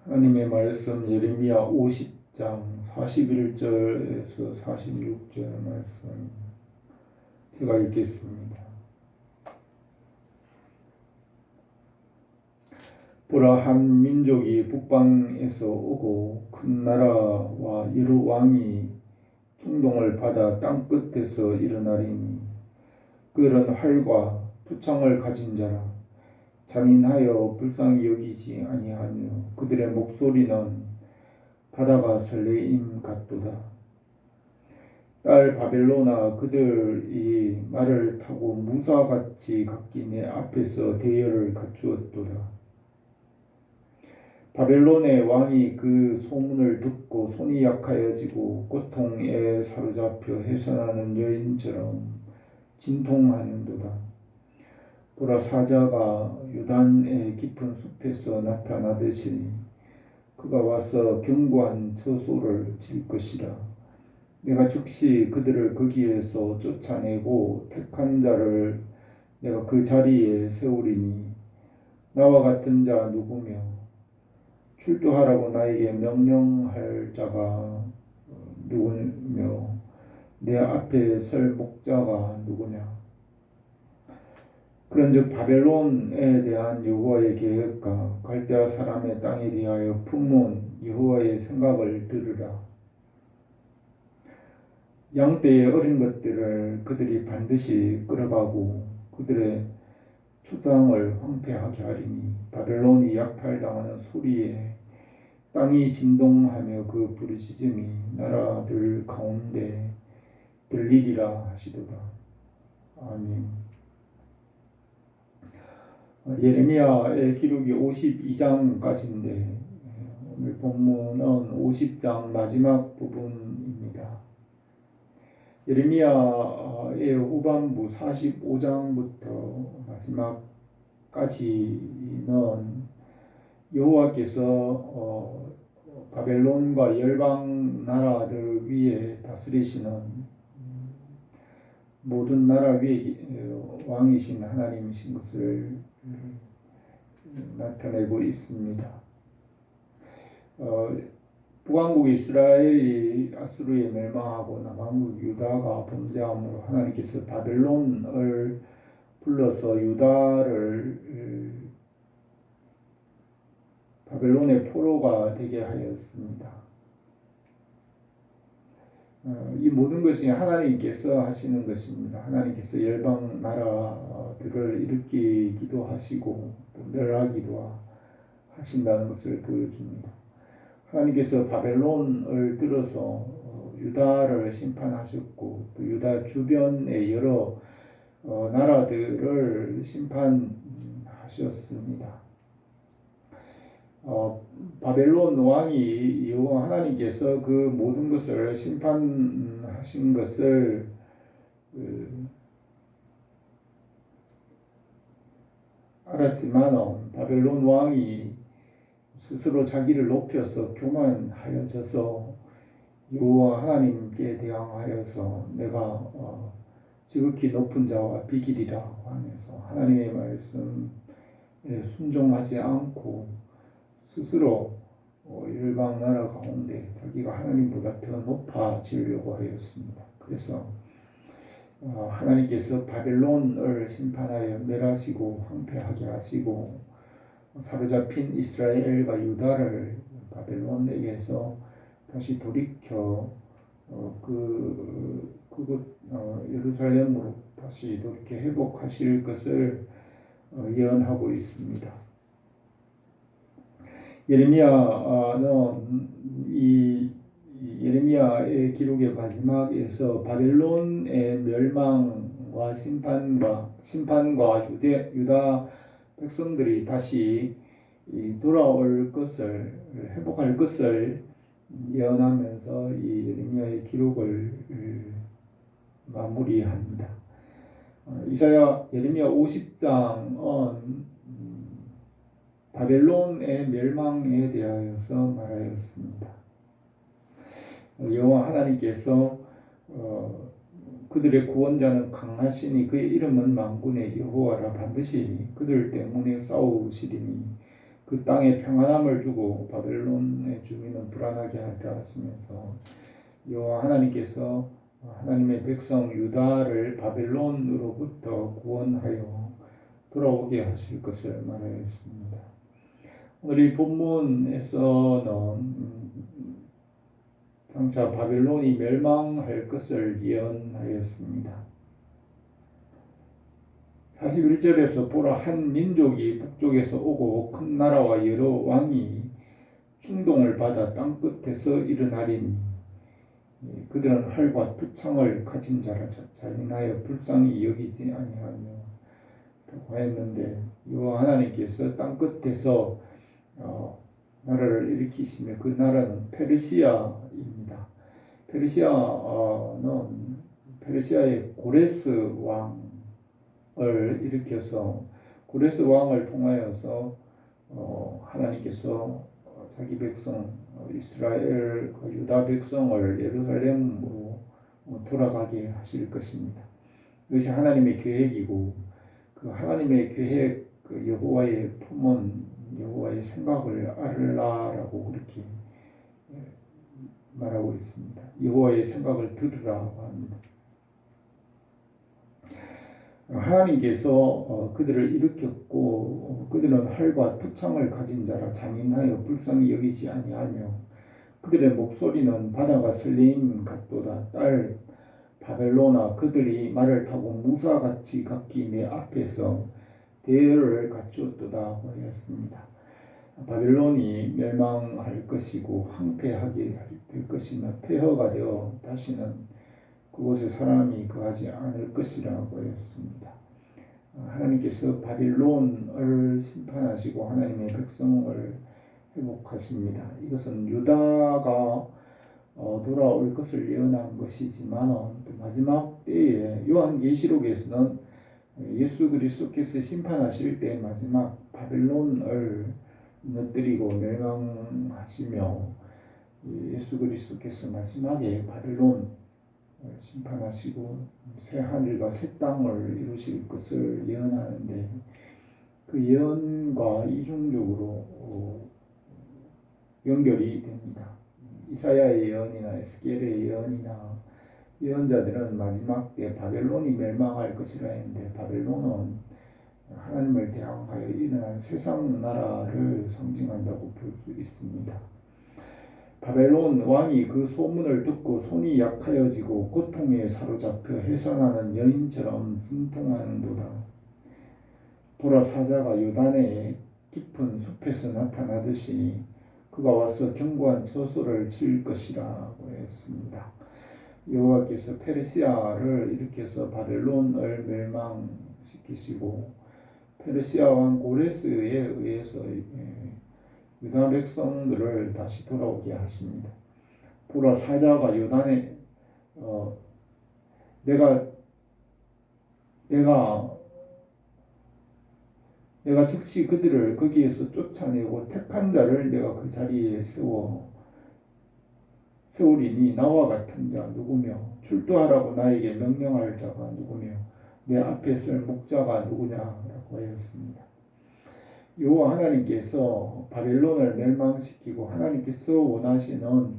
하나님의 말씀 예레미야 50장 41절에서 46절 말씀 제가 읽겠습니다. 보라, 한 민족이 북방에서 오고 큰 나라와 여러 왕이 충동을 받아 땅끝에서 일어나리니 그들은 활과 투창을 가진 자라. 잔인하여 불쌍히 여기지 아니하며 그들의 목소리는 바다가 설레임 같도다. 딸 바벨론아, 그들이 말을 타고 무사같이 각기 내 앞에서 대열을 갖추었도다. 바벨론의 왕이 그 소문을 듣고 손이 약하여지고 고통에 사로잡혀 해산하는 여인처럼 진통하는도다. 보라, 사자가 요단의 깊은 숲에서 나타나듯이 그가 와서 견고한 처소를 칠 것이라. 내가 즉시 그들을 거기에서 쫓아내고 택한 자를 내가 그 자리에 세우리니 나와 같은 자 누구며 출두하라고 나에게 명령할 자가 누구며 내 앞에 설 목자가 누구냐. 그런즉 바벨론에 대한 여호와의 계획과 갈대아 사람의 땅에 대하여 품은 여호와의 생각을 들으라. 양떼의 어린 것들을 그들이 반드시 끌어가고 그들의 초장을 황폐하게 하리니 바벨론이 약탈당하는 소리에 땅이 진동하며 그 부르짖음이 나라들 가운데 들리리라 하시도다. 아멘. 예레미야의 기록이 52장까지인데 오늘 본문은 50장 마지막 부분입니다. 예레미야의 후반부 45장부터 마지막까지는 여호와께서 바벨론과 열방 나라들 위에 다스리시는 모든 나라 위에 왕이신 하나님이신 것을 나타내고 있습니다. 북왕국 이스라엘이 아수르에 멸망하고 남왕국 유다가 범죄함으로 하나님께서 바벨론을 불러서 유다를 바벨론의 포로가 되게 하였습니다. 이 모든 것이 하나님께서 하시는 것입니다. 하나님께서 열방 나라들을 일으키기도 하시고 또 멸하기도 하신다는 것을 보여줍니다. 하나님께서 바벨론을 들어서 유다를 심판하셨고 또 유다 주변의 여러 나라들을 심판하셨습니다. 바벨론 왕이 여호와 하나님께서 그 모든 것을 심판하신 것을 알았지만 바벨론 왕이 스스로 자기를 높여서 교만하여져서 여호와 하나님께 대항하여서 내가 지극히 높은 자와 비길이라 하면서 하나님의 말씀에 순종하지 않고 스스로 열방 나라 가운데 자기가 하나님보다 더 높아지려고 하였습니다. 그래서 하나님께서 바벨론을 심판하여 멸하시고 황폐하게 하시고 사로잡힌 이스라엘과 유다를 바벨론에게서 다시 돌이켜 예루살렘으로 다시 이렇게 회복하실 것을 예언하고 있습니다. 예레미야는 이 예레미야의 기록의 마지막에서 바벨론의 멸망과 심판과 유다 백성들이 다시 돌아올 것을 회복할 것을 예언하면서 이 예레미야의 기록을 마무리합니다. 예레미야 50장은 바벨론의 멸망에 대하여서 말하였습니다. 여호와 하나님께서 그들의 구원자는 강하시니 그의 이름은 만군의 여호와라. 반드시 그들 때문에 싸우시리니 그 땅에 평안함을 주고 바벨론의 주민은 불안하게 하다 하시면서 여호와 하나님께서 하나님의 백성 유다를 바벨론으로부터 구원하여 돌아오게 하실 것을 말하였습니다. 오늘 이 본문에서는 장차 바벨론이 멸망할 것을 예언하였습니다. 41절에서 보라 한 민족이 북쪽에서 오고 큰 나라와 여러 왕이 충동을 받아 땅끝에서 일어나리니 그들은 활과 투창을 가진 자라 잔인하여 불쌍히 여기지 아니하며 라고 했는데 여호와 하나님께서 땅끝에서 나라를 일으키시며 그 나라는 페르시아입니다. 페르시아는 페르시아의 고레스 왕을 일으켜서 고레스 왕을 통하여서 하나님께서 자기 백성 이스라엘 유다 백성을 예루살렘으로 돌아가게 하실 것입니다. 이것이 하나님의 계획이고 그 하나님의 계획 그 여호와의 품은 여호와의 생각을 알라라고 그렇게 말하고 있습니다. 여호와의 생각을 들으라고 합니다. 하나님께서 그들을 일으켰고 그들은 활과 투창을 가진 자라 잔인하여 불쌍히 여기지 아니하며 그들의 목소리는 바다가 설레임 같도다. 딸 바벨론아 그들이 말을 타고 무사같이 각기 내 앞에서 대열을 갖추었도다 하였습니다. 바벨론이 멸망할 것이고 황폐하게 될 것이며 폐허가 되어 다시는 그곳에 사람이 거하지 않을 것이라고 하였습니다. 하나님께서 바벨론을 심판하시고 하나님의 백성을 회복하십니다. 이것은 유다가 돌아올 것을 예언한 것이지만 마지막 때에 요한계시록에서는 예수 그리스도께서 심판하실 때 마지막 바벨론을 무너뜨리고 멸망하시며 예수 그리스도께서 마지막에 바벨론 심판하시고 새 하늘과 새 땅을 이루실 것을 예언하는데 그 예언과 이중적으로 연결이 됩니다. 이사야의 예언이나 에스겔의 예언이나 예언자들은 마지막 때 바벨론이 멸망할 것이라 했는데 바벨론은 하나님을 대항하여 일어난 세상 나라를 상징한다고 볼 수 있습니다. 바벨론 왕이 그 소문을 듣고 손이 약하여지고 고통에 사로잡혀 해산하는 여인처럼 진통하는도다. 보라 사자가 요단의 깊은 숲에서 나타나듯이 그가 와서 견고한 처소를 칠 것이라고 했습니다. 여호와께서 페르시아를 일으켜서 바벨론을 멸망시키시고 페르시아 왕 고레스에 의해서 유다 백성들을 다시 돌아오게 하십니다. 보라 사자가 요단에 내가 즉시 그들을 거기에서 쫓아내고 택한 자를 내가 그 자리에 세우리니 나와 같은 자 누구며 출두하라고 나에게 명령할 자가 누구며 내 앞에 설 목자가 누구냐라고 하였습니다. 여호와 하나님께서 바벨론을 멸망시키고 하나님께서 원하시는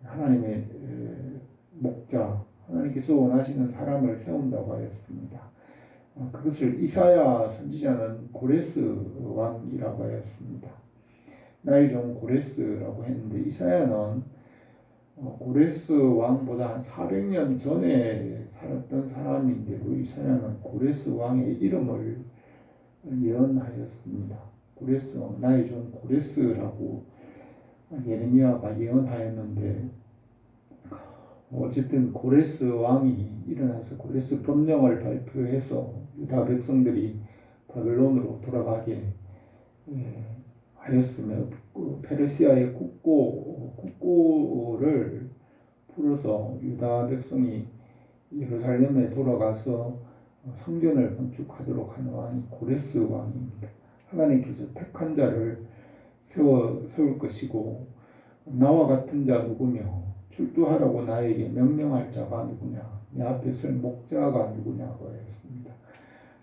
하나님의 목자, 하나님께서 원하시는 사람을 세운다고 하였습니다. 그것을 이사야 선지자는 고레스 왕이라고 하였습니다. 나의 종 고레스라고 했는데 이사야는 고레스 왕보다 한 400년 전에 살았던 사람인데도 이사야는 고레스 왕의 이름을 예언하였습니다. 고레스 왕, 나의 종 고레스라고 예레미야가 예언하였는데 어쨌든 고레스 왕이 일어나서 고레스 법령을 발표해서 유다 백성들이 바벨론으로 돌아가게 하였으며 페르시아의 국고를 풀어서 유다 백성이 예루살렘에 돌아가서 성전을 건축하도록 하는 왕이 고레스 왕입니다. 하나님께서 택한 자를 세울 것이고 나와 같은 자 누구며 출두하라고 나에게 명령할 자가 누구냐 내 앞에 설 목자가 누구냐고 했습니다.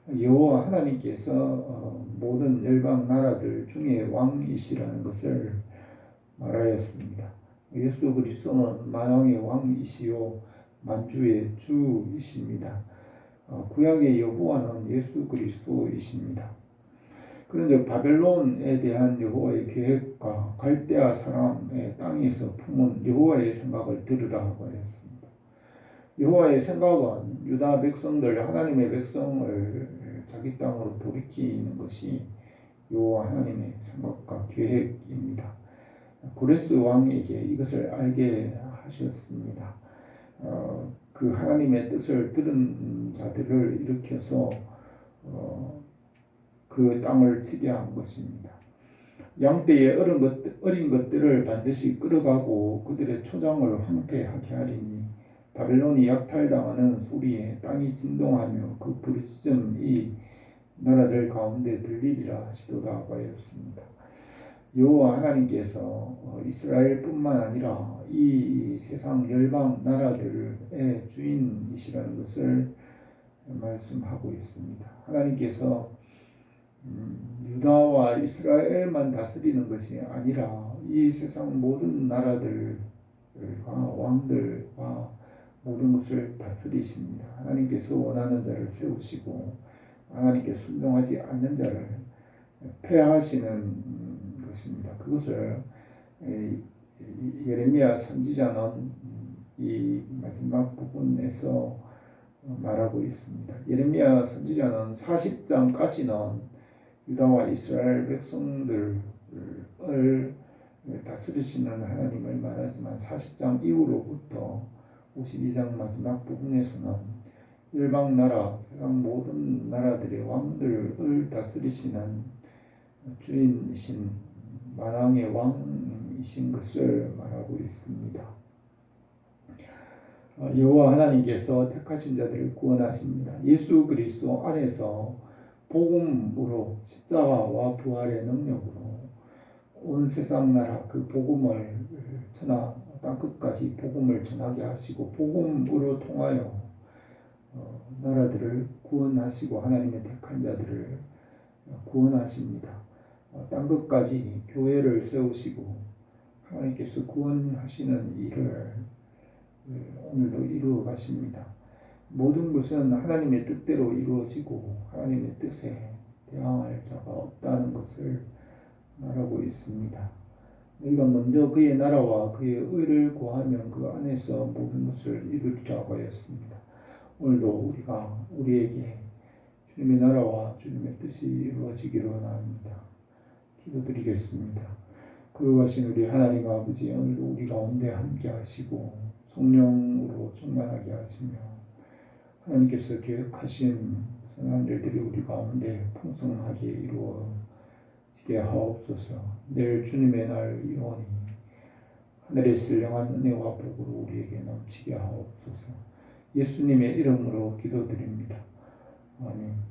여호와 하나님께서 모든 열방 나라들 중에 왕이시라는 것을 말하였습니다. 예수 그리스도는 만왕의 왕이시요 만주의 주이십니다. 구약의 여호와는 예수 그리스도이십니다. 그런데 바벨론에 대한 여호와의 계획과 갈대아 사람의 땅에서 품은 여호와의 생각을 들으라 하고 하였습니다. 여호와의 생각은 유다 백성들, 하나님의 백성을 자기 땅으로 돌이키는 것이 여호와 하나님의 생각과 계획입니다. 고레스 왕에게 이것을 알게 하셨습니다. 그 하나님의 뜻을 들은 자들을 일으켜서 그 땅을 치게 한 것입니다. 양떼의 어린 것들을 반드시 끌어가고 그들의 초장을 황폐하게 하리니 바벨론이 약탈당하는 소리에 땅이 진동하며 그 부르짖음이 나라들 가운데 들리리라 하시도다 하고 하였습니다. 여호와 하나님께서 이스라엘뿐만 아니라 이 세상 열방 나라들의 주인이시라는 것을 말씀하고 있습니다. 하나님께서 유다와 이스라엘만 다스리는 것이 아니라 이 세상 모든 나라들과 왕들과 모든 것을 다스리십니다. 하나님께서 원하는 자를 세우시고 하나님께 순종하지 않는 자를 폐하시는 것입니다. 그것을 예레미야 선지자는 이 마지막 부분에서 말하고 있습니다. 예레미야 선지자는 40장까지는 유다와 이스라엘 백성들을 다스리시는 하나님을 말하지만 40장 이후로부터 52장 마지막 부분에서는 열방 나라, 세상 모든 나라들의 왕들을 다스리시는 주인이신 만왕의 왕이신 것을 말하고 있습니다. 여호와 하나님께서 택하신 자들을 구원하십니다. 예수 그리스도 안에서 복음으로 십자가와 부활의 능력으로 온 세상 나라 그 복음을 전하 땅끝까지 복음을 전하게 하시고 복음으로 통하여 나라들을 구원하시고 하나님의 택한 자들을 구원하십니다. 땅끝까지 교회를 세우시고 하나님께서 구원하시는 일을 오늘도 이루어 가십니다. 모든 것은 하나님의 뜻대로 이루어지고 하나님의 뜻에 대항할 자가 없다는 것을 말하고 있습니다. 너희가 먼저 그의 나라와 그의 의를 구하면 그 안에서 모든 것을 이루리라고 하였습니다. 오늘도 우리가 우리에게 주님의 나라와 주님의 뜻이 이루어지기를 원합니다. 기도드리겠습니다. 거룩하신 우리 하나님 아버지, 오늘도 우리 가운데 함께 하시고 성령으로 충만하게 하시며 하나님께서 계획하신 선한 일들이 우리 가운데 풍성하게 이루어지게 하옵소서. 내일 주님의 날 이오니 하늘의 신령한 은혜와 복으로 우리에게 넘치게 하옵소서. 예수님의 이름으로 기도드립니다. 아멘.